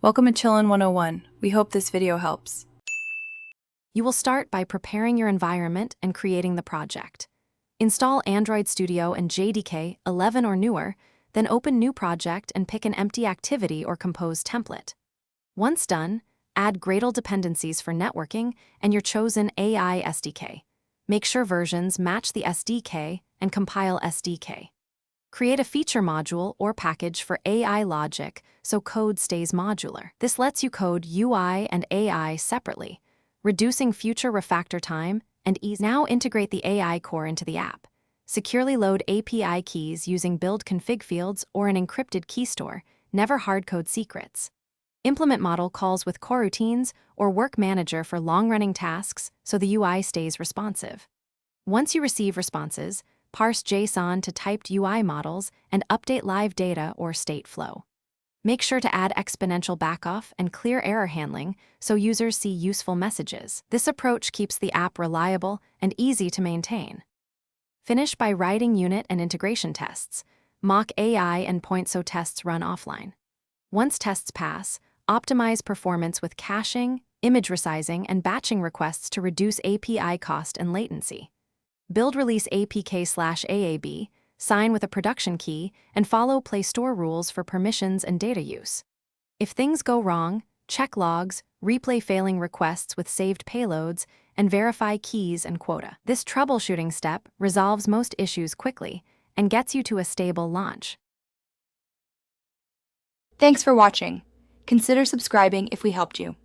Welcome to Chillin' 101. We hope this video helps. You will start by preparing your environment and creating the project. Install Android Studio and JDK 11 or newer, then open New Project and pick an empty activity or compose template. Once done, add Gradle dependencies for networking and your chosen AI SDK. Make sure versions match the SDK and compile SDK. Create a feature module or package for AI logic so code stays modular. This lets you code UI and AI separately, reducing future refactor time and ease. Now integrate the AI core into the app. Securely load API keys using build config fields or an encrypted key store, never hardcode secrets. Implement model calls with coroutines or work manager for long-running tasks so the UI stays responsive. Once you receive responses, parse JSON to typed UI models and update live data or state flow. Make sure to add exponential backoff and clear error handling so users see useful messages. This approach keeps the app reliable and easy to maintain. Finish by writing unit and integration tests. Mock AI and point-so tests run offline. Once tests pass, optimize performance with caching, image resizing, and batching requests to reduce API cost and latency. Build release APK/AAB, sign with a production key, and follow Play Store rules for permissions and data use. If things go wrong, check logs, replay failing requests with saved payloads, and verify keys and quota. This troubleshooting step resolves most issues quickly and gets you to a stable launch. Thanks for watching. Consider subscribing if we helped you.